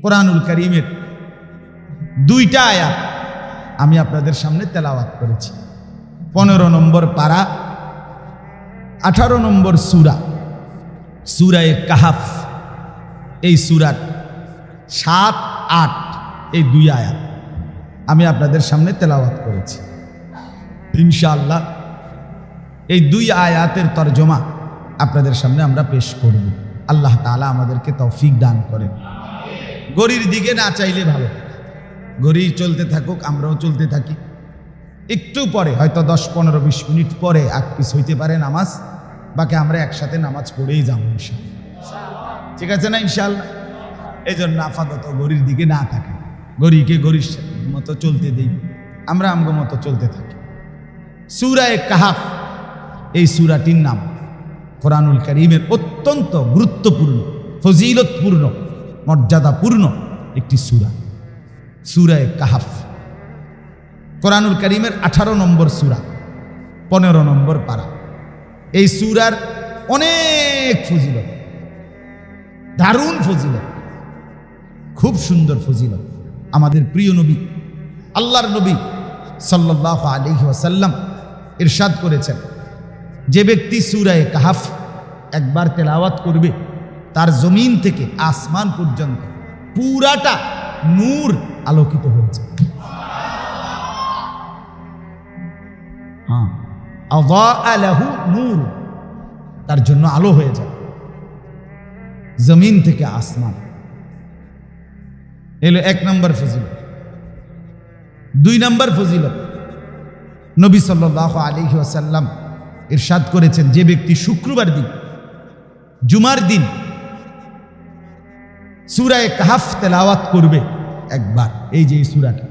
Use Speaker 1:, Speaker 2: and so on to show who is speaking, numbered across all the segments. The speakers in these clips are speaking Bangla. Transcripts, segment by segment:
Speaker 1: কোরআনুল কারীমের দুইটা আয়াত আমি আপনাদের সামনে তেলাওয়াত করেছি। 15 নম্বর পারা, 18 নম্বর সূরা, সূরায়ে কাহাফ। এই সূরার 7, 8 এই দুই আয়াত আমি আপনাদের সামনে তেলাওয়াত করেছি। ইনশাআল্লাহ এই দুই আয়াতের তরজমা আপনাদের সামনে আমরা পেশ করব। আল্লাহ তাআলা আমাদেরকে তৌফিক দান করেন। ঘড়ির দিকে না চাইলে ভালো, ঘড়ি চলতে থাকুক, আমরাও চলতে থাকি। একটু পরে হয়তো 10, 15, 20 মিনিট পরে আকপিস হইতে পারে নামাজ, বাকি আমরা একসাথে নামাজ পড়েই যাবো ইনশাআল্লাহ। ঠিক আছে না ইনশাআল্লাহ? এই জন্য আপাতত ঘড়ির দিকে না থাকে, ঘড়িকে ঘড়ির মতো চলতে দেই, আমরা আমগো মতো চলতে থাকি। সূরায়ে কাহাফ এই সূরাটির নাম কোরআনুল কারীমের অত্যন্ত গুরুত্বপূর্ণ, ফজিলতপূর্ণ, মর্যাদাপূর্ণ একটি সূরা, সূরায়ে কাহাফ। কোরআনুল কারীমের 18 নম্বর সূরা, 15 নম্বর পারা। এই সূরার অনেক ফজিলত, দারুণ ফজিলত, খুব সুন্দর ফজিলত। আমাদের প্রিয় নবী, আল্লাহর নবী সাল্লাল্লাহু আলাইহি ওয়াসাল্লাম ইরশাদ করেছেন, যে ব্যক্তি সূরায়ে কাহাফ একবার তেলাওয়াত করবে, তার জমিন থেকে আসমান পর্যন্ত পুরাটা নূর আলোকিত হয়েছে। আযা লাহু নূর, তার জন্য আলো হয়ে যায় জমিন থেকে আসমান। এলো 1 নম্বর ফজিলত। 2 নম্বর ফজিলত, নবী সাল্লাল্লাহু আলাইহি ওয়াসাল্লাম ইরশাদ করেছেন, যে ব্যক্তি শুক্রবার দিন, জুমার দিন সূরায়ে কাহাফ তেলাওয়াত করবে একবার, এই যে এই সূরাটা,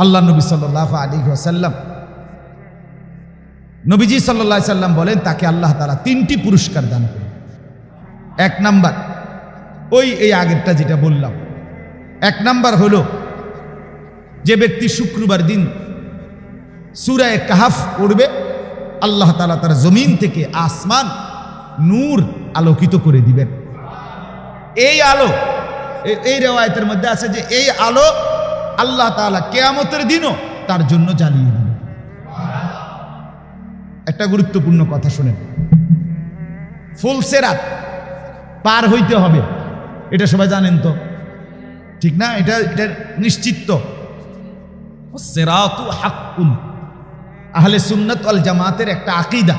Speaker 1: আল্লাহ নবী সাল্লাল্লাহু আলাইহি ওয়াসাল্লাম, নবীজি সাল্লাল্লাহু আলাইহি সাল্লাম বলেন, তাকে আল্লাহ তাআলা 3টি পুরস্কার দান করেন। 1 নাম্বার ওই এই আগেরটা যেটা বললাম, 1 নাম্বার হলো যে ব্যক্তি শুক্রবার দিন সূরায়ে কাহাফ পড়বে, আল্লাহ তাআলা তার জমিন থেকে আসমান নূর আলোকিত করে দিবেন। এই আলো, এই রিওয়ায়াতের মধ্যে আছে যে এই আলো আল্লাহ তাআলা কিয়ামতের দিনও তার জন্য জ্বালিয়ে দিবেন। একটা গুরুত্বপূর্ণ কথা শুনেন, ফুলসেরাত পার হইতে হবে, এটা সবাই জানেন তো, ঠিক না? এটা নিশ্চিত তো। সিরাতু হাক্কুন, আহলে সুন্নাত ওয়াল জামাতের একটা আকীদা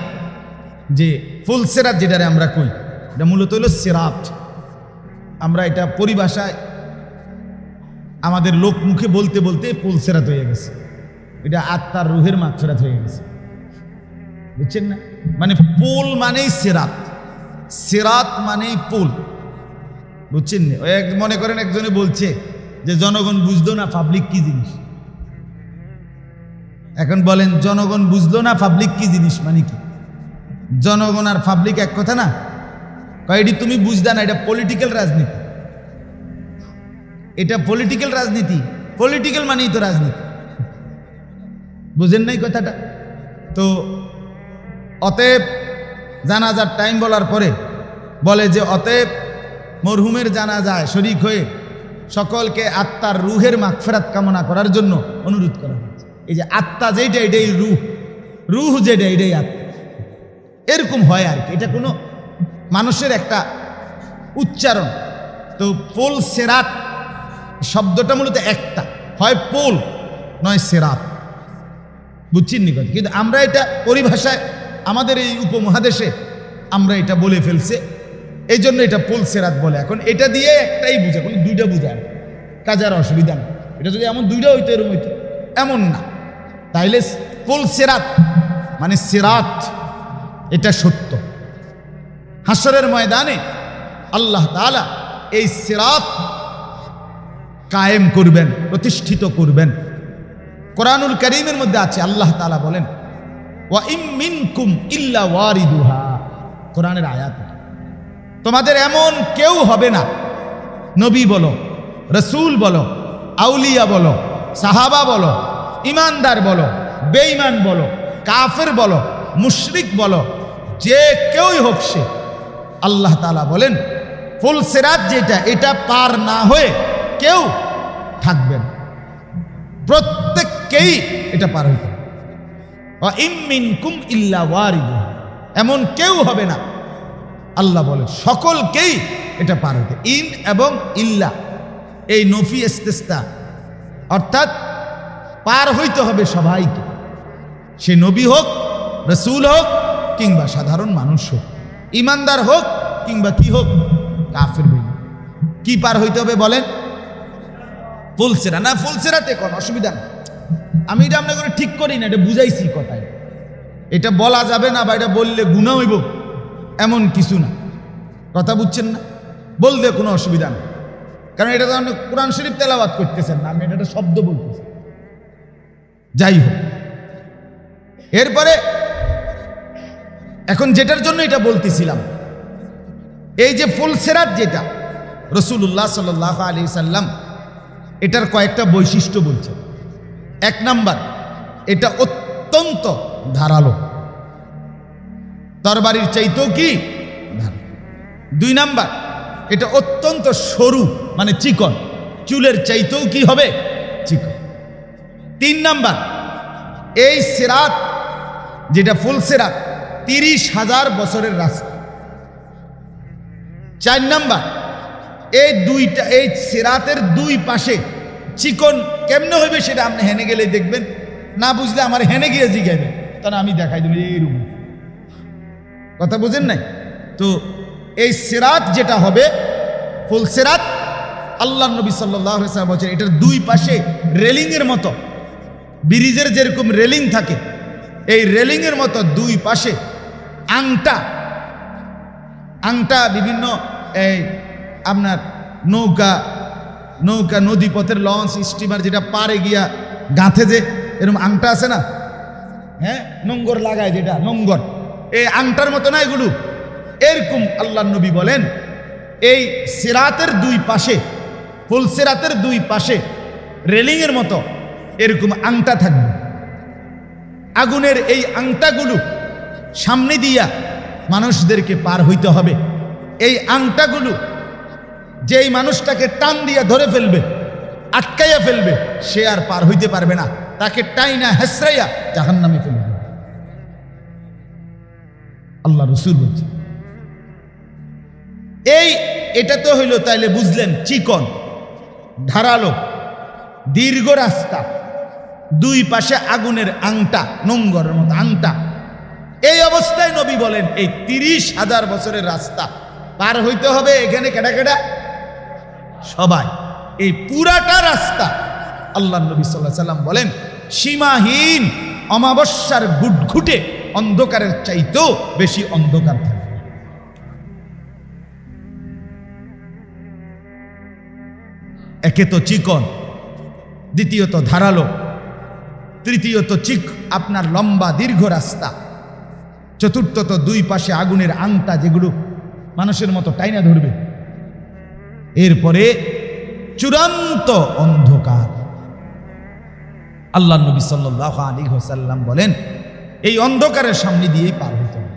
Speaker 1: যে ফুলসেরাত যেটারে আমরা কই, এটা মূলত হলো সিরাত। আমরা এটা পরিভাষায় আমাদের লোক মুখে বলতে বলতে ফুলসেরাত হয়ে গেছে, এটা আত্মার রুহের মাগফিরাত হয়ে গেছে, বুঝছেন না? মানে পোল মানেই সিরাত, সিরাত মানেই পোল, বুঝছেন না? মনে করেন একজনে বলছে যে জনগণ বুঝলো না পাবলিক কি জিনিস। এখন বলেন জনগণ বুঝলো না পাবলিক কি জিনিস মানে কি? জনগণ আর পাবলিক এক কথা না? এটি তুমি বুঝদা না, এটা পলিটিক্যাল রাজনীতি, এটা পলিটিক্যাল রাজনীতি। পলিটিক্যাল মানেই তো রাজনীতি, বুঝেন নাই কথাটা? তো অতএব জানাজার টাইম বলার পরে বলে যে অতএব মরহুমের জানাজায় শরীক হয়ে সকলকে আত্মার রুহের মাগফিরাত কামনা করার জন্য অনুরোধ করা হয়েছে। এই যে আত্মা যেটা, এটাই রুহ, রুহ যেটা এটাই আত্মা, এরকম হয় আর কি। এটা কোনো মানুষের একটা উচ্চারণ। তো পোল সেরাত শব্দটা মূলত একটা, হয় পোল নয় সেরাত, বুঝছেন নি কথা? কিন্তু আমরা এটা পরিভাষায় আমাদের এই উপমহাদেশে আমরা এটা বলে ফেলছে, এই জন্য এটা পোল সেরাত বলে। এখন এটা দিয়ে একটাই বুঝে, কোনো দুইটা বুঝায়, কাজে আর অসুবিধা নেই। এটা যদি এমন দুইটা হইতো এরকম হইতো, এমন না। তাইলে পোল সেরাত মানে সিরাত, এটা সত্য। হাসরের ময়দানে আল্লাহ তাআলা এই সিরাত কায়েম করবেন, প্রতিষ্ঠিত করবেন। কোরআনুল কারীমের মধ্যে আছে, আল্লাহ তাআলা বলেন ওয়া ইম মিনকুম ইল্লা ওয়ারিদুহা, কোরআনের আয়াত। তোমাদের এমন কেউ হবে না, নবী বলো, রাসূল বলো, আউলিয়া বলো, সাহাবা বলো, ইমানদার বলো, বেঈমান বলো, কাফের বলো, মুশরিক বলো, যে কেউই হোক সে, আল্লাহ তাআলা বলেন ফুল সিরাত যেটা, এটা পার না হয়ে কেউ থাকবেন, প্রত্যেককেই এটা পার হইতে হবে। ওয়া ইম মিনকুম ইল্লা ওয়ারিদুহা, এমন কেউ হবে না, আল্লাহ বলে সকলকেই এটা পার হইতে। ইন এবং ইল্লা এই নফি ইস্তিসনা, অর্থাৎ পার হইতে হবে সবাইকে, সে নবী হোক, রাসূল হোক, কিংবা সাধারণ মানুষ হোক, ইমানদার হোক কিংবা কি হোক, কাফের হইল। কি পার হইতে হবে বলেন? ফুলসিরাত না, ফুলসিরাতে কোন অসুবিধা নেই, আমি এটা আপনাকে করে ঠিক করি না, এটা বুঝাইছি কথায়। এটা বলা যাবে না বা এটা বললে গুনাহ হইব এমন কিছু না, কথা বুঝছেন না? বললে কোনো অসুবিধা নেই, কারণ এটা তো আপনি কোরআন শরীফ তেলাওয়াত করতেছেন না, আমি এটা একটা শব্দ বলতেছি। যাই হোক, এরপরে এখন যেটার জন্য এটা বলতেছিলাম, এই যে ফুলসিরাত যেটা রাসূলুল্লাহ সাল্লাল্লাহু আলাইহি সাল্লাম এটার কয়েকটা বৈশিষ্ট্য বলছেন। এক নাম্বার, এটা অত্যন্ত ধারালো, তরবারির চাইতেও কি ধারালো। দুই নাম্বার, এটা অত্যন্ত সরু মানে চিকন, চুলের চাইতেও কি হবে চিকন। তিন নাম্বার, এই সিরাত যেটা ফুল সিরাত 30,000 বছরের রাস্তা। চার নাম্বার, এই সিরাতের দুই পাশে চিকন কেমনে হইবে সেটা আপনি হেনে গেলে দেখবেন, না বুঝলে আমার হেনে গিয়ে জিগাইবেন, তাহলে আমি দেখাই দেব এইরকম। কথা বুঝেন নাই তো? এই সিরাত যেটা হবে ফুল সিরাত, আল্লাহ নবী সাল্লাল্লাহু আলাইহি ওয়াসাল্লাম বলেছেন এটার দুই পাশে রেলিং এর মতো, ব্রিজের যেরকম রেলিং থাকে, এই রেলিং এর মতো দুই পাশে আংটা বিভিন্ন এই আপনার নৌকা নদী পথের লঞ্চ স্টিমার যেটা পারে গিয়া গাঁথে যে এরকম আংটা আছে না, হ্যাঁ, নোঙ্গর লাগায় যেটা নোঙ্গর, এই আংটার মতো না এগুলো, এরকম আল্লাহ নবী বলেন এই সিরাতের দুই পাশে, ফুল সিরাতের দুই পাশে রেলিং এর মতো এরকম আংটা থাকবে। আগুনের এই আংটাগুলো সামনে দিয়া মানুষদেরকে পার হইতে হবে। এই আংটাগুলো যেই মানুষটাকে টান দিয়া ধরে ফেলবে, আটকাইয়া ফেলবে, সে আর পার হইতে পারবে না, তাকে টাইনা হেসরাইয়া জাহান্নামে ফেলবে। আল্লাহ রাসূল বলছে এটা তো হইল, তাইলে বুঝলেন চিকন, ধারালো, দীর্ঘ রাস্তা, দুই পাশে আগুনের আংটা, নোঙ্গরের মতো আংটা। এই অবস্থায় নবী বলেন এই 30,000 বছরের রাস্তা পার হইতে হবে। এখানে কেডা কেডা? সবাই। এই পুরাটা রাস্তা আল্লাহ নবী সাল্লাল্লাহু আলাইহি সাল্লাম বলেন সীমাহীন অমাবস্যার গুটগুটে অন্ধকারের চাইতেও বেশি অন্ধকার থাকে। একে তো চিকন, দ্বিতীয়ত ধারালো, তৃতীয়ত আপনার লম্বা দীর্ঘ রাস্তা, চতুর্থত দুই পাশে আগুনের আংটা যেগুলো মানুষের মতো টাইনা ধরবে, এরপরে চূড়ান্ত অন্ধকার। আল্লাহ নবী সাল্লাল্লাহু আলাইহি ওয়াসাল্লাম বলেন এই অন্ধকারের সামনে দিয়েই পার হতে হবে।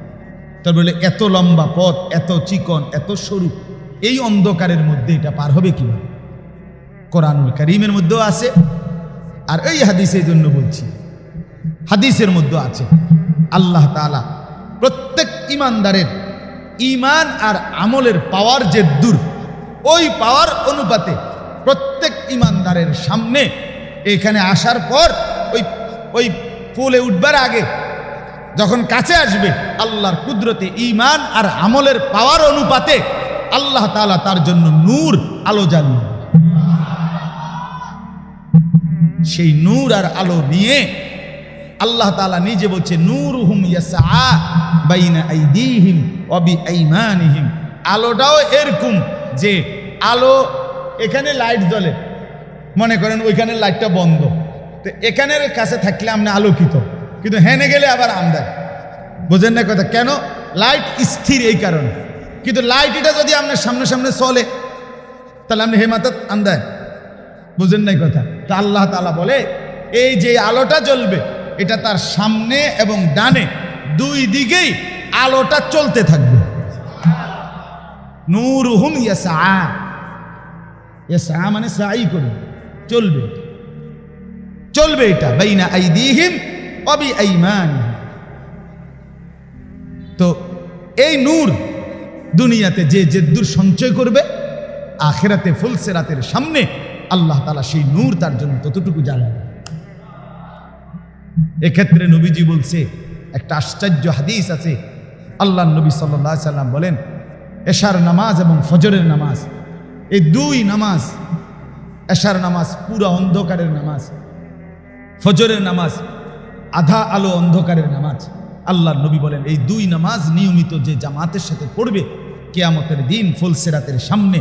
Speaker 1: তার বলে এত লম্বা পথ, এত চিকন, এত সরু, এই অন্ধকারের মধ্যে এটা পার হবে কিভাবে? কোরআনুল কারীমের মধ্যেও আছে, আর এই হাদিসের জন্য বলছি, হাদিসের মধ্যে আছে আল্লাহ তাআলা প্রত্যেক ইমানদারের ইমান আর আমলের পাওয়ার যে দূর, ওই পাওয়ার অনুপাতে প্রত্যেক ইমানদারের সামনে এখানে আসার পর ওই ফুলে উঠবার আগে যখন কাছে আসবে, আল্লাহর কুদরতে ইমান আর আমলের পাওয়ার অনুপাতে আল্লাহ তাআলা তার জন্য নূর, আলো জ্বালিয়ে, সেই নূর আর আলো নিয়ে আল্লাহ তাআলা নিজে বলছে নূরুহুম ইয়াসআ বাইনা আইদিহিম ওয়া বিআইমানিহিম। আলোটাও এরকম যে আলো, এখানে লাইট জ্বলে, মনে করেন ওইখানে লাইটটা বন্ধ, তো এখানের কাছে থাকলে আপনি আলোকিত, কিন্তু হেনে গেলে আবার আন্ধার। বোঝেন না কথা? কেন? লাইট স্থির এই কারণে, কিন্তু লাইট এটা যদি আপনার সামনে সামনে চলে তাহলে আপনি হেমাতে আন্ধার। বুঝেন নাই কথা? তা আল্লাহ তাআলা বলে এই যে আলোটা জ্বলবে এটা তার সামনে এবং ডানে দুই দিকেই আলোটা চলতে থাকবে। নূরুহুম ইয়াসআ, ইয়াসআ মানে সাই করে চলবে, চলবে এটা বাইনা আইদিহিম ওয়া বিআইমানিহিম। তো এই নূর দুনিয়াতে যে যেদুর সঞ্চয় করবে, আখিরাতে ফুলসিরাতের সামনে আল্লাহ তাআলা সেই নূর তার জন্য ততটুকু জ্বালাবে। এক্ষেত্রে নবীজি বলছে, একটা আশ্চর্য হাদিস আছে, আল্লাহর নবী সাল্লাল্লাহু আলাইহি সাল্লাম বলেন, এশার নামাজ এবং ফজরের নামাজ, এই দুই নামাজ, এশার নামাজ পুরা অন্ধকারের নামাজ, ফজরের নামাজ আধা আলো অন্ধকারের নামাজ। আল্লাহর নবী বলেন, এই দুই নামাজ নিয়মিত যে জামাতের সাথে পড়বে, কিয়ামতের দিন ফুলসিরাতের সামনে,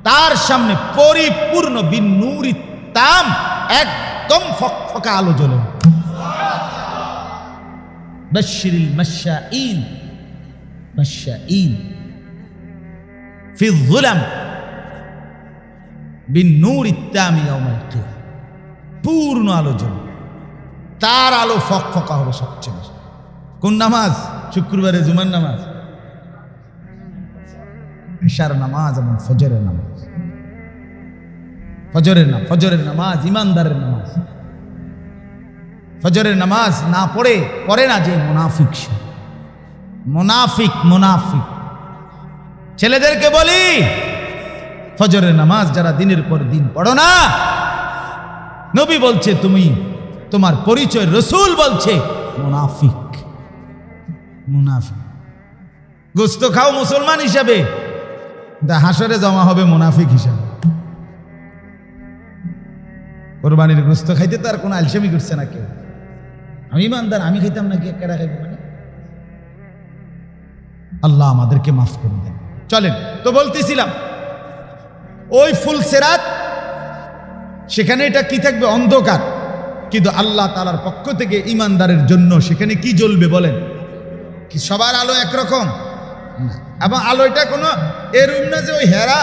Speaker 1: তার সামনে পরিপূর্ণ বিন নূরি তাম, একদম ফকফকা আলো জ্বলে। বাশশিরিল মাশশাঈন, মাশশাঈন ফি যুলাম বিন নূরি তাম ইয়াউমাল কিয়ামah, পূর্ণ আলো জ্বলবে, তার আলো ফকফকা হবে সবচেয়ে বেশি। কোন নামাজ? শুক্রবারে জুমার নামাজ, ইশার নামাজ এবং ফজরের নামাজ। ফজরের নামাজ ইমানদারের নামাজ। ফজরের নামাজ না পড়ে না যে মুনাফিক, মুনাফিক। ছেলেদেরকে বলি, ফজরের নামাজ যারা দিনের পর দিন পড়ো না, নবী বলছে তুমি, তোমার পরিচয় রাসূল বলছে মুনাফিক। গোস্ত খাও মুসলমান হিসাবে, হাসরে জমা হবে মুনাফিক হিসাবে। কোরবানির গোস্ত খাইতে তার কোনো আলসেমি করছে না কেউ। আমি ইমানদার, আমি খাইতাম নাকি, কেরা খাইব মানে? আল্লাহ আমাদেরকে মাফ করে দেন। চলেন তো, বলতেছিলাম ওই ফুলসিরাত, সেখানে এটা কি থাকবে? অন্ধকার। কিন্তু আল্লাহ তাআলার পক্ষ থেকে ইমানদারের জন্য সেখানে কি জ্বলবে বলেন? কি সবার আলো একরকম না, এবং আলোটা কোনো এরকম না যে ওই হেরা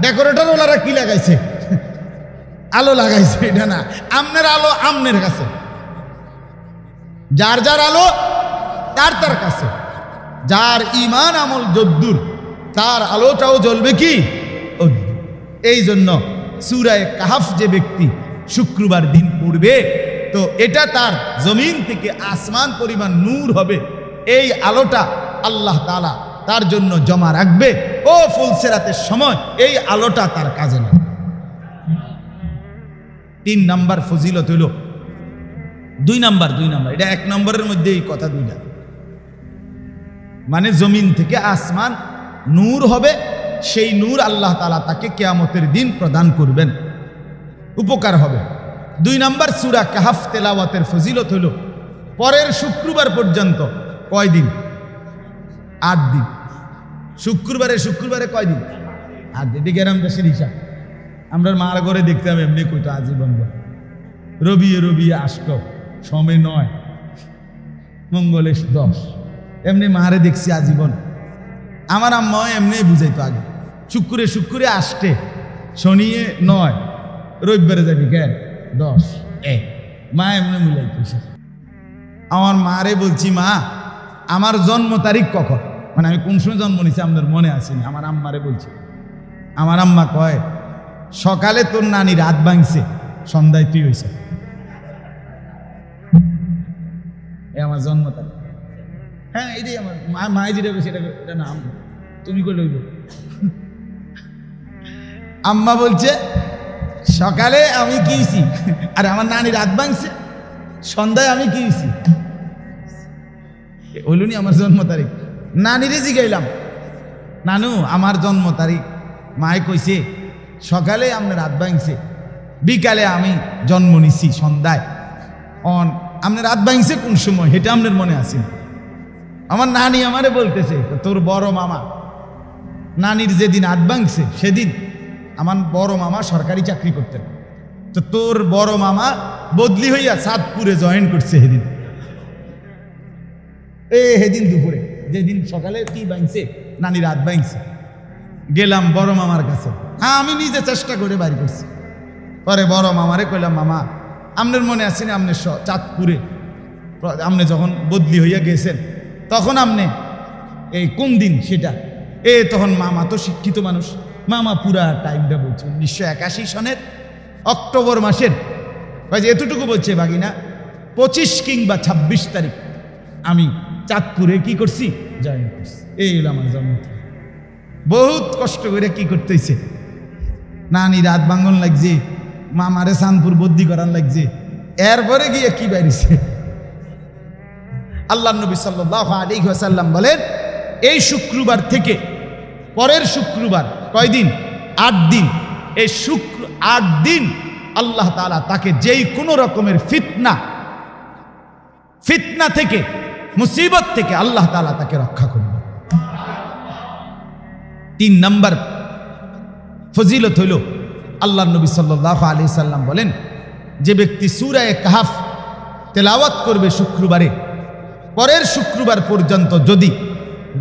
Speaker 1: ডেকোরেটর ওনারা কি লাগাইছে আলো লাগাইছে, এটা না। আমনের আলো আমনের কাছে, যার যার আলো তার তার কাছে, যার ইমান আমল যদ্দুর, তার আলোটাও জ্বলবে কি? এই জন্য সূরা কাহফ যে ব্যক্তি শুক্রবার দিন পড়বে, তো এটা তার জমিন থেকে আসমান পরিমাণ নূর হবে। এই আলোটা আল্লাহ তাআলা তার জন্য জমা রাখবে। ও ফুলসিরাতের সময় এই আলোটা তার কাজে লাগবে। 3 নাম্বার ফজিলত হইল, 2 নাম্বার, এটা 1 নম্বরের মধ্যে এই কথা দুইটা, মানে জমিন থেকে আসমান নূর হবে, সেই নূর আল্লাহ তাআলা তাকে কিয়ামতের দিন প্রদান করবেন, উপকার হবে। 2 নাম্বার সূরা কাহফ তেলাওয়াতের ফজিলত হইল, পরের শুক্রবার পর্যন্ত কয় দিন? 8 দিন। শুক্রবারে কয় দিন? 8 দিন। গ্রাম দেশের হিসাব আমরা মার ঘরে দেখতাম, এমনি কইতো আজীবন। রবিয়ে আষ্ট, সমে 9, মঙ্গলে 10, এমনি মারে দেখছি আজীবন। আমার আম্মা এমনি বুঝাইতো আগে, শুক্রে আষ্টে, শনিয়ে 9, রবিবারে যাবি কেন 10, মা এমনি মিলাইতো। আমার মারে বলছি, মা আমার জন্ম তারিখ কখন, মানে আমি কোন সময় জন্ম নিছি আপনার মনে আসেনি। আমার আম্মারে বলছি, আমার আম্মা কয়, সকালে তোর নানি রাত ভাঙছে, সন্ধ্যায় তুই হইছে। আমার জন্ম তারিখ। হ্যাঁ, এটাই আমার মায়ে যেটা বলছে, এটা না তুমি কই লইব। আম্মা বলছে সকালে আমি কি হইছি, আর আমার নানি রাত ভাঙছে, সন্ধ্যায় আমি কি হইছি। হইলনি আমার জন্ম তারিখ। নানিরে জিগাইলাম, নানু আমার জন্ম তারিখ। মায়ে কইছে সকালে আপনার রাত ভাঙছে, বিকালে আমি জন্ম নিছি সন্ধ্যায়। আপনার রাত ভাঙছে কোন সময়, এটা আপনার মনে আছে? আমার নানি আমারে বলতেছে, তোর বড় মামা, নানির যেদিন রাত ভাঙছে সেদিন আমার বড় মামা সরকারি চাকরি করতেন, তো তোর বড় মামা বদলি হইয়া চাঁদপুরে জয়েন করছে সেদিন। সেদিন দুপুরে, যেদিন সকালে কি ভাঙছে, নানি রাত ভাঙছে। গেলাম বড় মামার কাছে, হ্যাঁ আমি নিজে চেষ্টা করে বাড়ি করছি। পরে বড় মামারে কইলাম, মামা আপনার মনে আছে না, আপনি চাঁদপুরে আপনি যখন বদলি হইয়া গেছেন, তখন আপনি এই কোন দিন সেটা তখন মামা তো শিক্ষিত মানুষ, মামা পুরা টাইমটা বলছে 1981 সনের অক্টোবর মাসের এতটুকু বলছে বাগিনা 25 কিংবা 26 তারিখ আমি চাঁদপুরে কি করছি জয়েন করছি। এই হলো আমার জন্ম। বহুত কষ্ট করে কি করতেছে, নানি রাত ভাঙ্গন লাগছে, মামারে চাঁদপুর বদ্যি করার লাগছে, এরপরে গিয়ে কি বেরিয়েছে। আল্লাহ নবী সাল্লাল্লাহু আলাইহি ওয়াসাল্লাম বলেন এই শুক্রবার থেকে পরের শুক্রবার কয়দিন? 8 দিন। এই 8 দিন আল্লাহ তাআলা তাকে যেই কোনো রকমের ফিতনা থেকে, মুসিবত থেকে আল্লাহ তাআলা তাকে রক্ষা করবে। 3 নম্বর ফজিলত হইল আল্লাহ নবী সাল্লাল্লাহু আলাইহি সাল্লাম বলেন যে ব্যক্তি সূরা কাহফ তেলাওয়াত করবে শুক্রবারে, পরের শুক্রবার পর্যন্ত যদি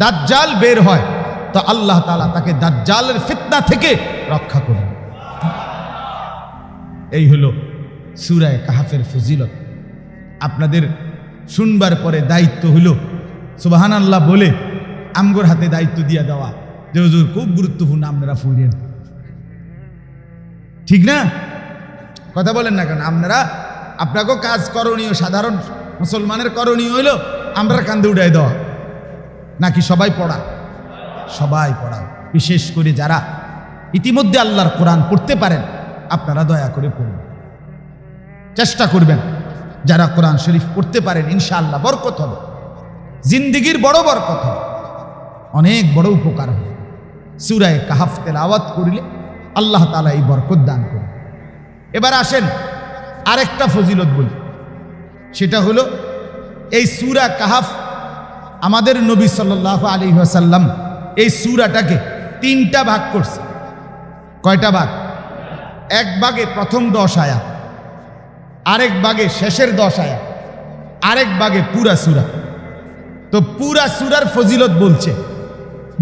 Speaker 1: দাজ্জাল বের হয় তো আল্লাহ তাআলা তাকে দাজ্জালের ফিতনা থেকে রক্ষা করবে। এই হলো সূরা কাহফের ফজিলত। আপনাদের শুনবার পরে দায়িত্ব হইল সুবহানাল্লাহ বলে আমগোর হাতে দায়িত্ব দিয়া দেওয়া যে হুজুর খুব গুরুত্বপূর্ণ, আপনারা ফুরিয়েন। ঠিক না? কথা বলেন না কেন? আপনাকেও কাজ করণীয়, সাধারণ মুসলমানের করণীয় হইল আমরা কান্দে উঠাই দেওয়া, নাকি সবাই পড়া? সবাই পড়া। বিশেষ করে যারা ইতিমধ্যে আল্লাহর কোরআন পড়তে পারেন আপনারা দয়া করে পড়ুন, চেষ্টা করবেন। যারা কোরআন শরীফ পড়তে পারেন ইনশাআল্লাহ বরকত হবে, জিন্দেগির বড় বরকত হবে, অনেক বড় উপকার হবে। সূরা কাহফ তেলাওয়াত করলে আল্লাহ তাআলা এই বরকত দান করবে। এবার আসেন আরেকটা ফজিলত বলি, সেটা হলো এই সূরা কাহফ আমাদের নবী সাল্লাল্লাহু আলাইহি ওয়াসাল্লাম এই সূরাটাকে 3টা ভাগ করছে। কয়টা ভাগ? এক ভাগে প্রথম 10 আয়াত, আরেক ভাগে শেষের 10 আয়াত, আরেক ভাগে পুরা সূরা। তো পুরা সূরার ফজিলত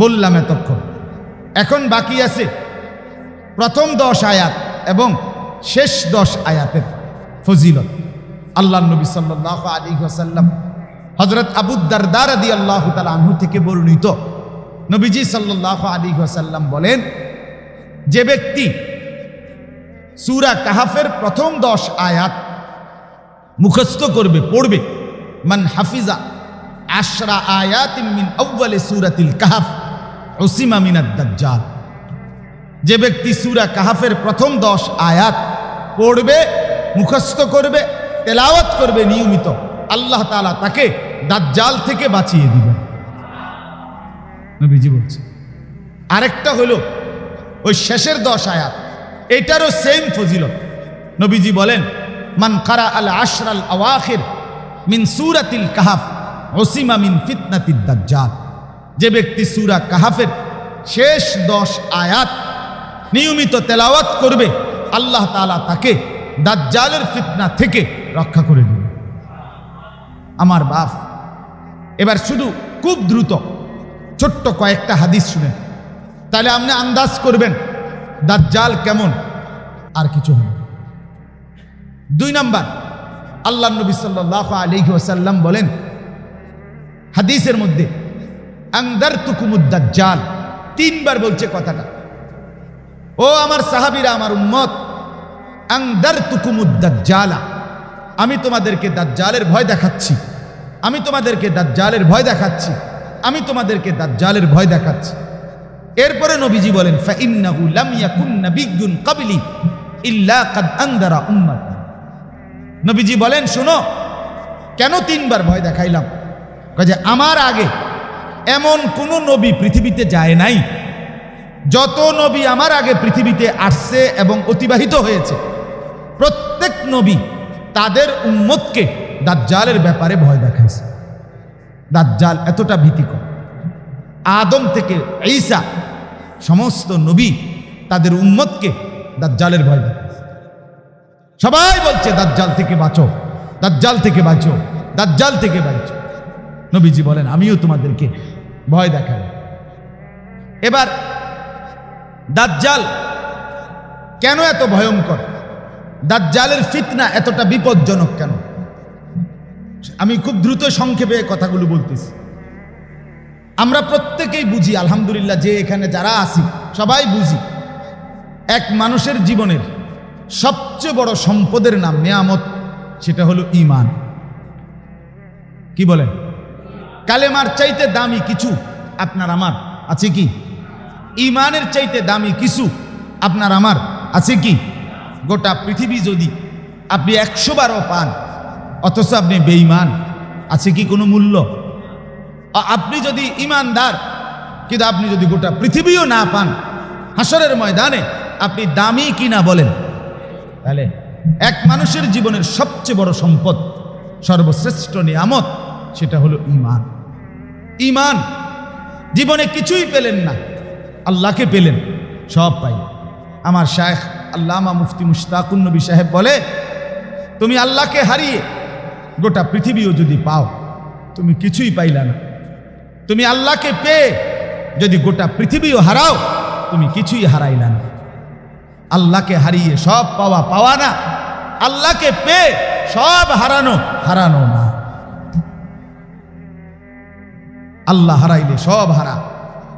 Speaker 1: বললাম এতক্ষণ। এখন বাকি আছে প্রথম 10 আয়াত এবং শেষ 10 আয়াতের ফজিলত। আল্লাহ নবী সাল্লাল্লাহু আলাইহি ওয়াসাল্লাম হযরত আবু দারদা রাদিয়াল্লাহু তাআলা আনহু থেকে বর্ণিত, নবীজি সাল্লাল্লাহু আলাইহি ওয়াসাল্লাম বলেন যে ব্যক্তি সূরা কাহফের প্রথম 10 আয়াত মুখস্থ করবে, পড়বে, মান হাফিজা 10 আয়াতিন মিন আউয়ালি সূরাতিল কাহফ উসিমা মিনাদ দাজ্জাল। যে ব্যক্তি সূরা কাহফের প্রথম 10 আয়াত পড়বে, মুখস্থ করবে, তেলাওয়াত করবে নিয়মিত, আল্লাহ তাআলা তাকে দাজ্জাল থেকে বাঁচিয়ে দিবেন, নবীজি বলছে। আরেকটা হলো ওই শেষের 10 আয়াত, এটারও সেম ফজিলত। নবীজি বলেন মান কারা আল 10 আল আওয়াখির মিন সূরাতিল কাহফ উসিমা মিন ফিতনাতিদ দাজ্জাল। যে ব্যক্তি সূরা কাহফের শেষ 10 আয়াত নিয়মিত তেলাওয়াত করবে আল্লাহ তাআলা তাকে দাজ্জালের ফিতনা থেকে রক্ষা করে দিবে। আমার বাপ, এবার শুধু খুব দ্রুত ছোট্ট কয়েকটা হাদিস শুনেন, তাহলে আপনি আন্দাজ করবেন দাজ্জাল কেমন, আর কিছু হবে। 2 নাম্বার, আল্লাহ নবী সাল্লাল্লাহু আলাইহি ওয়াসাল্লাম বলেন হাদিসের মধ্যে আনদারতুকুমুদ দাজ্জাল, 3 বার বলছে কথাটা। ও আমার সাহাবীরা, আমার উম্মত, আনদারতুকুমুদ দাজ্জালা, আমি তোমাদেরকে দাজ্জালের ভয় দেখাচ্ছি, আমি তোমাদেরকে দাজ্জালের ভয় দেখাচ্ছি, আমি তোমাদেরকে দাজ্জালের ভয় দেখাচ্ছি। এরপরে নবীজি বলেন ফাইন্নাহু লাম ইয়াকুন নাবিয়্যুন ক্বাবলি ইল্লা ক্বাদ আনদারা উম্মতি। নবীজি বলেন শোনো, কেন 3 বার ভয় দেখাইলাম? কাজে আমার আগে এমন কোন নবী পৃথিবীতে যায় নাই, যত নবী আমার আগে পৃথিবীতে আসছে এবং অতিবাহিত হয়েছে প্রত্যেক নবী তাদের উম্মতকে দাজ্জালের ব্যাপারে ভয় দেখাইছে। দাজ্জাল এতটা ভীতিকর। আদম থেকে ঈসা সমস্ত নবী তাদের উম্মতকে দাজ্জালের ভয় দেখাইছে। সবাই বলছে দাজ্জাল থেকে বাঁচো, দাজ্জাল থেকে বাঁচো, দাজ্জাল থেকে বাঁচো। নবীজি বলেন আমিও তোমাদেরকে ভয় দেখাই। এবার দাজ্জাল কেন এত ভয়ঙ্কর, দাজ্জালের ফিতনা এতটা বিপজ্জনক কেন, আমি খুব দ্রুত সংক্ষেপে কথাগুলো বলতেছি। আমরা প্রত্যেকেই বুঝি, আলহামদুলিল্লাহ, যে এখানে যারা আছি সবাই বুঝি, এক মানুষের জীবনের সবচেয়ে বড় সম্পদের নাম নেয়ামত, সেটা হলো ঈমান। কি বলেন? কালেমার চাইতে দামি কিছু আপনার আমার আছে কি? ঈমানের চাইতে দামি কিছু আপনার আমার আছে কি? গোটা পৃথিবী যদি আপনি 100 বারও পান, অথচ আপনি বেঈমান, আছে কি কোনো মূল্য? আপনি যদি ঈমানদার কিন্তু আপনি যদি গোটা পৃথিবীও না পান, হাসরের ময়দানে আপনি দামি কিনা বলেন? তাহলে এক মানুষের জীবনের সবচেয়ে বড় সম্পদ, সর্বশ্রেষ্ঠ নিয়ামত, সেটা হলো ঈমান। ঈমান, জীবনে কিছুই পেলেন না, আল্লাহকে পেলেন, সব পাই। আমার শায়েখ আল্লামা মুফতি মুশতাকুন নবী সাহেব বলে, তুমি আল্লাহকে হারিয়ে গোটা পৃথিবীও যদি পাও, তুমি কিছুই পাইলা না। তুমি আল্লাহকে পেয়ে যদি গোটা পৃথিবীও হারাও, তুমি কিছুই হারাইলা না। আল্লাহকে হারিয়ে সব পাওয়া পাওয়া না, আল্লাহকে পেয়ে সব হারানো হারানো না। আল্লাহ হারাইলে সব হারা,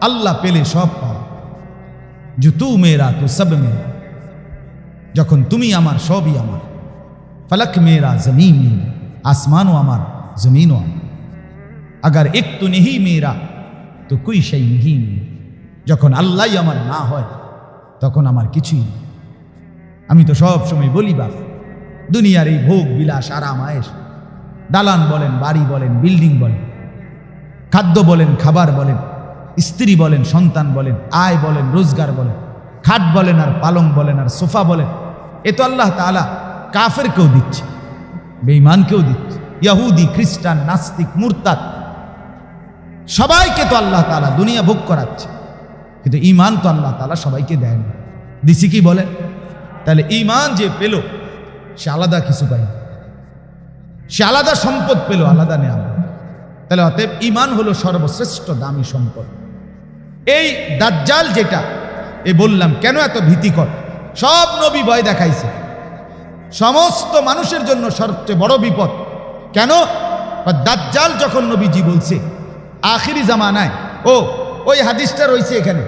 Speaker 1: আল্লাহ পেলে সব পাওয়া। যে তু মেরা তো সব মেরা, যখন তুমি আমার, সবই আমার। ফলক মেরা জমিন মেরা, আসমানও আমার, জমিনও আমার। अगर एक तो नहीं मेरा तो कोई शै नहीं मेरा। যখন আল্লাহ আমার না হয় তখন আমার কিছুই নেই। আমি তো সব সময় বলি, বাপ, দুনিয়ার এই ভোগ বিলাস আরাম আয়েশ, দালান বলেন, বাড়ি বলেন, বিল্ডিং বলেন, খাদ্য বলেন, খাবার বলেন, স্ত্রী বলেন, সন্তান বলেন, আয় বলেন, রোজগার বলেন, খাট বলেন আর পালং বলেন আর সোফা বলেন, এ তো আল্লাহ তাআলা কাফেরকেও দিচ্ছে, বেঈমানকেও দিচ্ছে, ইহুদি, খ্রিস্টান, নাস্তিক, মুরতাদ, সবাইকে তো আল্লাহ তাআলা দুনিয়া ভোগ করাচ্ছে। কিন্তু ঈমান তো আল্লাহ তাআলা সবাইকে দেয় না, দিছি কি বলে? তাহলে ঈমান যে পেল, সে আলাদা কিছু পাই, সে আলাদা সম্পদ পেল, আলাদা নিয়ামত। তাহলে অতএব ঈমান হলো সর্বশ্রেষ্ঠ দামি সম্পদ। এই দাজ্জাল যেটা বললাম, কেন এত ভীতিকর? সব নবী ভয় দেখাইছে, সমস্ত মানুষের জন্য সবচেয়ে বড় বিপদ। কেন? দাজ্জাল যখন নবীজি বলছে আখিরি জামানায়, ওই হাদিসটা রয়েছে এখানে,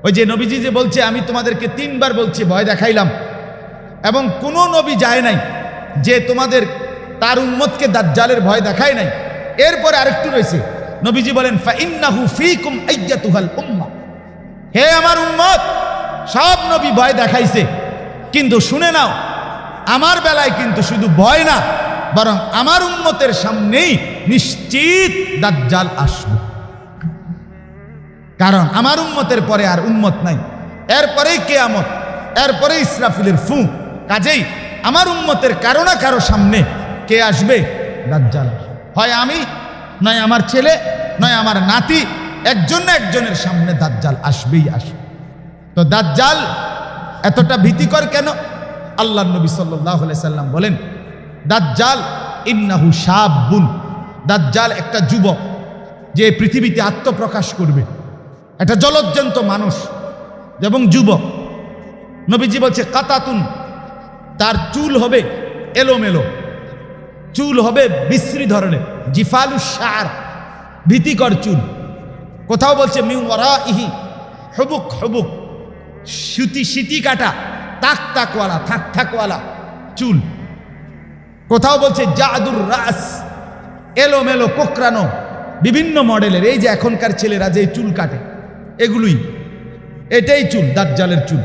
Speaker 1: ওই যে নবীজি যে বলছে, আমি তোমাদেরকে 3 বার বলছি, ভয় দেখাইলাম, এবং কোনো নবী যায় নাই যে তোমাদের তার উম্মতকে দাজ্জালের ভয় দেখায় নাই। এরপরে আরেকটু রয়েছে, নবীজি বলেন, ফাইন্নাহু ফীকুম আইয়াতুহাল উম্মাহ, হে আমার উম্মত, সব নবী ভয় দেখাইছে, কিন্তু শুনে নাও, আমার বেলায় কিন্তু শুধু ভয় না, বরং আমার উম্মতের সামনেই নিশ্চিত দাজ্জাল আসবে। কারণ আমার উম্মতের পরে আর উম্মত নাই, এরপরেই কিয়ামত, এরপরে ইসরাফিলের ফু। কাজেই আমার উম্মতের কারো না কারো সামনে কে আসবে? দাজ্জাল। হয় আমি, নয় আমার ছেলে, নয় আমার নাতি, একজন না একজনের সামনে দাজ্জাল আসবেই আসবে। তো দাজ্জাল এতটা ভীতিকর কেন? আল্লাহর নবী সাল্লাল্লাহু আলাইহি সাল্লাম বলেন, দাজ্জাল ইন্নাহু শাবুন, দাজ্জাল একটা যুবক যে পৃথিবীতে আত্মপ্রকাশ করবে, একটা জলজ্জন্ত মানুষ এবং যুবক। নবীজি বলছে, কাতাতুন, তার চুল হবে এলোমেলো, চুল হবে বিশ্রী ধরনের, জিফালু শার, ভীতিকর চুল। কোথাও বলছে মিন ওয়ারাইহি হুবুক হুবুক, সিটি কাটা, তাক তাকওয়ালা, থাক থাকওয়ালা চুল। কোথাও বলছে জাদুর রাস, এলোমেলো কোকড়ানো বিভিন্ন মডেলের, এই যে এখনকার ছেলেরা যে চুল কাটে, এটাই চুল, দাজ্জালের চুল।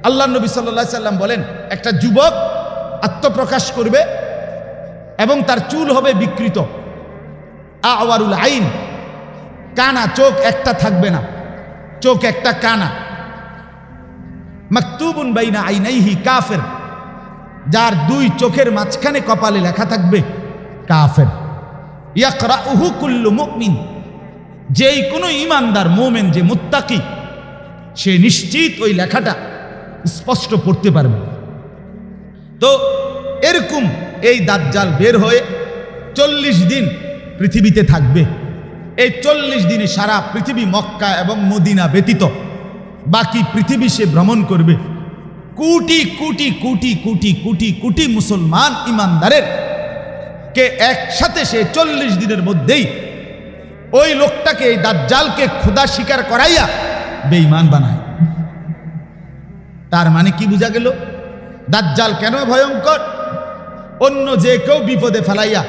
Speaker 1: আল্লাহ নবী সাল্লাল্লাহু আলাইহি সাল্লাম বলেন, একটা যুবক আত্মপ্রকাশ করবে এবং তার চুল হবে বিকৃত, আওয়ারুল আইন, কানা, চোখ একটা থাকবে না, চোখ একটা কানা, মাকতুবুন বাইনা আইনাইহি কাফের, যার 2 চোখের মাঝখানে কপালে লেখা থাকবে কাফের। ইয়াকরাউহু কুল্লু মুমিন, যেই কোনো ঈমানদার মুমিন, যে মুত্তাকি, সে নিশ্চিত ওই লেখাটা স্পষ্ট পড়তে পারবে। তো এরকম এই দাজ্জাল বের হয়ে 40 দিন পৃথিবীতে থাকবে। এই 40 দিনে সারা পৃথিবী, মক্কা এবং মদিনা ব্যতীত বাকি পৃথিবী সে ভ্রমণ করবে। কোটি কোটি কোটি কোটি কোটি কোটি মুসলমান ইমানদারের কে একসাথে সে 40 দিনের মধ্যেই ওই লোকটাকে, এই দাজ্জালকে খোদা স্বীকার করাইয়া বেঈমান বানায়। তার মানে কি বোঝা গেল? দাজ্জাল কেন ভয়ঙ্কর? অন্য যে কেউ বিপদে ফেলাইয়া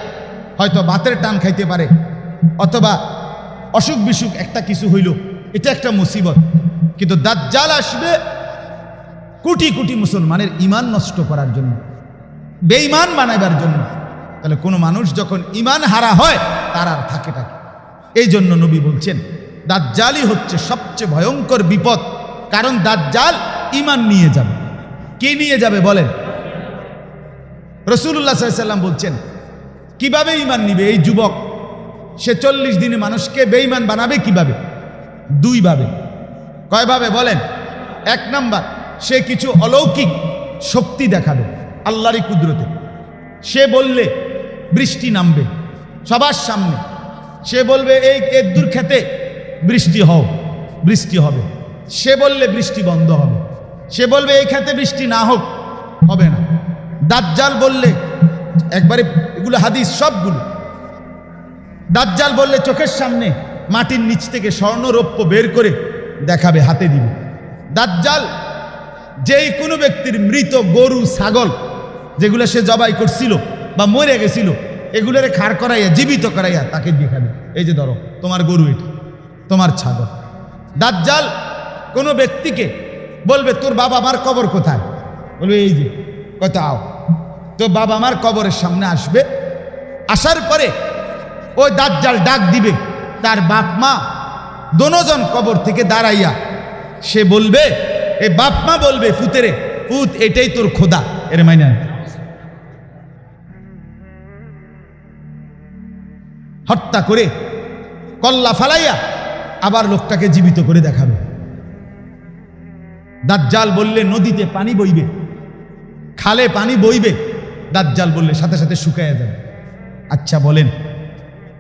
Speaker 1: হয়তো বাতের টান খাইতে পারে, অথবা অসুখ বিসুখ একটা কিছু হইল, এটা একটা মুসিবত। কিন্তু দাজ্জাল আসবে কোটি কোটি মুসলমানের ঈমান নষ্ট করার জন্য, বেঈমান বানাইবার জন্য। তাহলে কোনো মানুষ যখন ঈমান হারা হয় তার আর থাকে। এই জন্য নবী বলছেন দাজ্জালই হচ্ছে সবচেয়ে ভয়ঙ্কর বিপদ। কারণ দাজ্জাল ঈমান নিয়ে যাবে। কে নিয়ে যাবে বলেন? রাসূলুল্লাহ সাল্লাল্লাহু আলাইহি ওয়াসাল্লাম বলছেন কিভাবে ঈমান নিবে এই যুবক? সে 40 দিনে মানুষকে বেঈমান বানাবে কিভাবে? দুইভাবে। কয়ভাবে বলেন? এক নাম্বার, সে কিছু অলৌকিক শক্তি দেখাবে আল্লাহরই কুদরতে। সে বললে বৃষ্টি নামবে সবার সামনে। সে বলবে এই এদ্দুর খেতে বৃষ্টি হও, বৃষ্টি হবে। সে বললে বৃষ্টি বন্ধ হবে। সে বলবে এই খেতে বৃষ্টি না হোক, হবে না। দাজ্জাল বললে, একবারে এগুলো হাদিস সবগুলো, দাজ্জাল বললে চোখের সামনে মাটির নিচ থেকে স্বর্ণ রৌপ্য বের করে দেখাবে, হাতে দিবে। দাজ্জাল যেই কোনো ব্যক্তির মৃত গরু ছাগল যেগুলো সে জবাই করছিল বা মরে গেছিল, এগুলোরে খাড় করাইয়া জীবিত করাইয়া তাকে দেখাবে, এই যে ধরো তোমার গরু, এটা তোমার ছাগল। দাজ্জাল কোনো ব্যক্তিকে বলবে তোর বাবা মার কবর কোথায়? বলবে এই যে। কত আও, তো বাবা মার কবরের সামনে আসবে। আসার পরে ওই দাজ্জাল ডাক দিবে তার বাপ মা দোনোজন কবর থেকে দাঁড়াইয়া। সে বলবে, এই বাপ মা বলবে ফুতেরে, ফুত এটাই তোর খোদা, এর মাইনা হত্যা করে কল্লা ফালাইয়া আবার লোকটাকে জীবিত করে দেখাবে। দাজ্জাল বললে নদীতে পানি বইবে, খালে পানি বইবে। দাজ্জাল বললে সাথে সাথে শুকাইয়া যাবে। আচ্ছা বলেন,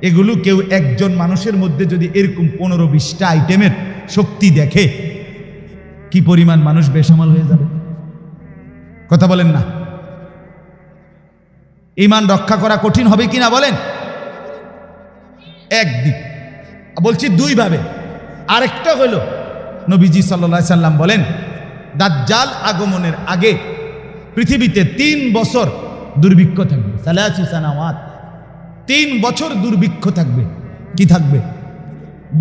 Speaker 1: এগুলো কেউ একজন মানুষের মধ্যে যদি এরকম 15-20টা আইটেমের শক্তি দেখে, কি পরিমাণ মানুষ বেসামাল হয়ে যাবে? কথা বলেন না? ঈমান রক্ষা করা কঠিন হবে কিনা বলেন? একদিক বলছি, দুইভাবে। আরেকটা হলো নবীজি সাল্লাল্লাহু আলাইহি সাল্লাম বলেন দাজ্জাল আগমনের আগে পৃথিবীতে 3 বছর দুর্ভিক্ষ থাকবে। 3 সানাওয়াত, 3 বছর দুর্ভিক্ষ থাকবে। কি থাকবে?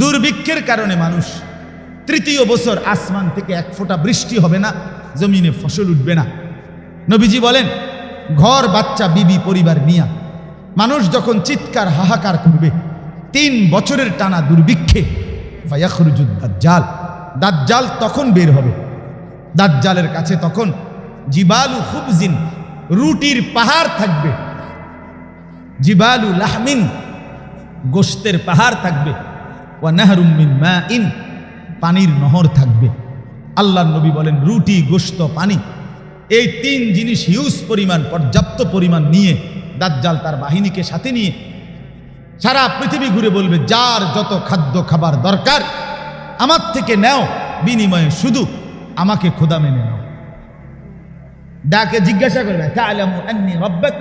Speaker 1: দুর্ভিক্ষের কারণে মানুষ, 3য় বছর আসমান থেকে এক ফোঁটা বৃষ্টি হবে না, জমিনে ফসল উঠবে না। নবীজি বলেন ঘর বাচ্চা বিবি পরিবার নিয়া মানুষ যখন চিৎকার হাহাকার করবে 3 বছরের টানা দুর্ভিক্ষে, ফায়াখরুজুদ দাজ্জাল, দাজ্জাল তখন বের হবে। দাজ্জালের কাছে তখন জিবালু খুবজিন, রুটির পাহাড় থাকবে, জিবালু লাহমিন, গোশতের পাহাড় থাকবে, ওয়া নাহরুম মিন মাইন, পানির নহর থাকবে। আল্লাহর নবী বলেন রুটি, গোশত, পানি, এই 3 জিনিস হিউজ পরিমাণ, পর্যাপ্ত পরিমাণ নিয়ে দাজ্জাল তার বাহিনীকে সাথে নিয়ে সারা পৃথিবী ঘুরে বলবে যার যত খাদ্য খাবার দরকার আমার থেকে নেও, বিনিময়ে শুধু আমাকে খোদা মেনে নাও। ডাকে জিজ্ঞাসা করবে তা'লামু আন্নী রাব্বাক,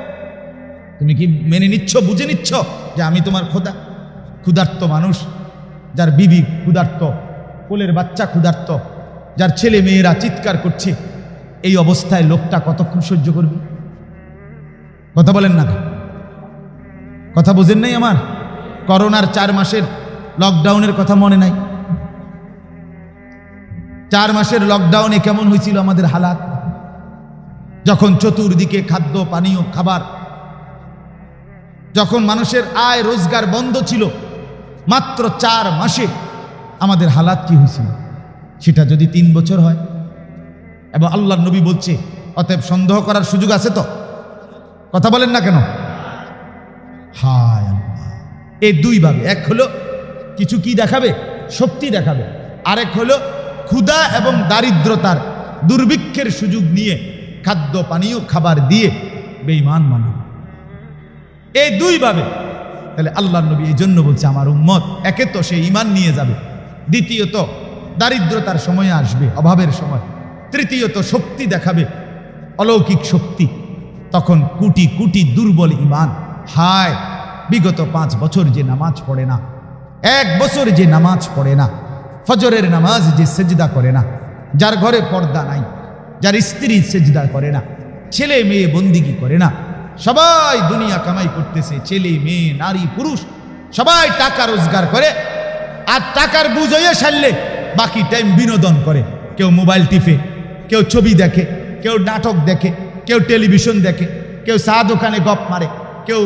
Speaker 1: তুমি কি মেনে নিচ্ছ, বুঝে নিচ্ছ যে আমি তোমার খোদা? ক্ষুধার্ত মানুষ, যার বিবি ক্ষুধার্ত, কোলের বাচ্চা ক্ষুধার্ত, যার ছেলে মেয়েরা চিৎকার করছে, এই অবস্থায় লোকটা কতক্ষণ সহ্য করবে? কথা বলেন না? কথা বুঝেন নাই আমার? করোনার 4 মাসের লকডাউনের কথা মনে নাই? 4 মাসের লকডাউনে কেমন হয়েছিল আমাদের হালাত, যখন চতুর্দিকে খাদ্য পানীয় খাবার, যখন মানুষের আয় রোজগার বন্ধ ছিল। মাত্র 4 মাসে আমাদের হালাত কি হয়েছিল, সেটা যদি 3 বছর হয়। এবং আল্লাহর নবী বলছে অতএব সন্দেহ করার সুযোগ আছে তো? কথা বলেন না কেন? হায় আল্লাহ! এই দুইভাবে, এক হলো কিছু কি দেখাবে, শক্তি দেখাবে, আরেক হলো ক্ষুধা এবং দারিদ্রতার দুর্ভিক্ষের সুযোগ নিয়ে খাদ্য পানীয় খাবার দিয়ে বেঈমান বানাবে। এই দুইভাবে। তাহলে আল্লাহর নবী এই জন্য বলছে আমার উম্মত, একে তো সে ঈমান নিয়ে যাবে, দ্বিতীয়ত দারিদ্রতার সময় আসবে, অভাবের সময়, তৃতীয়ত শক্তি দেখাবে, অলৌকিক শক্তি। তখন কোটি কোটি দুর্বল ঈমান, হায় বিগত 5 বছর যে নামাজ পড়ে না, 1 বছর যে নামাজ পড়ে না, ফজরের নামাজ যে সেজদা করে না, যার ঘরে পর্দা নাই, যার স্ত্রী সেজদা করে না, ছেলে মেয়ে বন্দিগি করে না, সবাই দুনিয়া কামাই করতেছে, ছেলে মেয়ে নারী পুরুষ সবাই টাকা রোজগার করে, আর টাকার বুঝ হয়ে সারলে বাকি টাইম বিনোদন করে। কেউ মোবাইল টিপে, কেউ ছবি দেখে, কেউ নাটক দেখে, কেউ টেলিভিশন দেখে, কেউ চা দোকানে গপ মারে, কেউ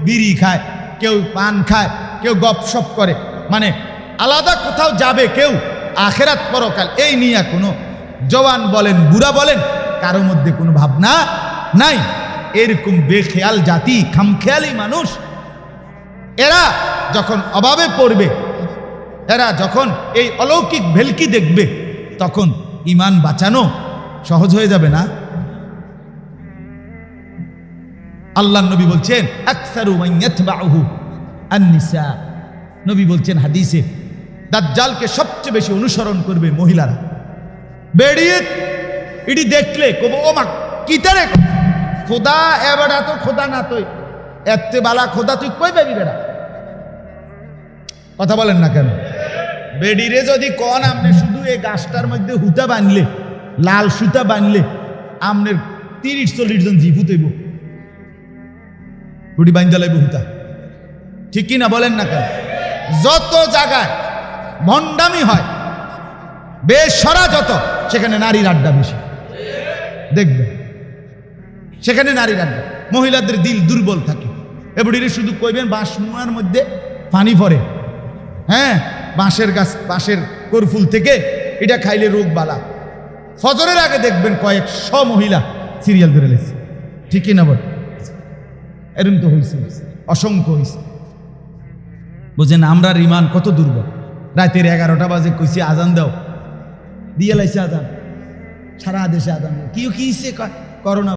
Speaker 1: বিড়ি খায়, কেউ পান খায়, কেউ গপসপ করে, মানে আলাদা কোথাও যাবে কেউ, আখেরাত পরকাল এই নিয়ে কোনো জওয়ান বলেন বুড়া বলেন কারো মধ্যে কোনো ভাবনা নাই। এরকম বেখেয়াল জাতি, খামখেয়ালি মানুষ, এরা যখন অভাবে পড়বে, এরা যখন এই অলৌকিক ভেলকি দেখবে, তখন ঈমান বাঁচানো সহজ হয়ে যাবে না? আল্লাহর নবী বলছেন আকসারু মান ইয়াতবাউহু আন-নিসা। নবী বলছেন হাদিসে, দাজ্জালকে সবচেয়ে বেশি অনুসরণ করবে মহিলারা। বেড়িয়ে এটি দেখলে কব ও মা কিতারে খোদা, এবারে তো খোদা না, তুই এতে বালা খোদা তুই কই পাবি বেড়া? কথা বলেন না কেন? বেডিরে যদি কন আপনি শুধু এই গাছটার মধ্যে হুতা বানলে, লাল সুতা বানলে আপনার 30-40 জন জিভু তৈব, গুটি বান্ধা লাগবে হুতা। ঠিক কিনা বলেন না কেন? যত জায়গায় ভণ্ডামি হয়, বেসরা যত, সেখানে নারীর আড্ডা বেশি দেখবে, সেখানে নারীর আড্ডা। মহিলাদের দিল দুর্বল থাকে, এবারে শুধু কইবেন বাঁশ মুয়ার মধ্যে পানি পড়ে, হ্যাঁ বাঁশের গাছ, বাঁশের করফুল থেকে এটা খাইলে রোগ বালা। ফজরের আগে দেখবেন কয়েকশো মহিলা সিরিয়াল ধরে লেছে। ঠিক কিনা বল? এরকম তো হয়েছে, অসংখ্য হয়েছে। বুঝেন আমরা ইমান কত দুর্বল। রাতের 11টা বাজে কইছি আজান দাও, দিয়ে লাইছে আজান, সারা দেশে আজান, কি করোনা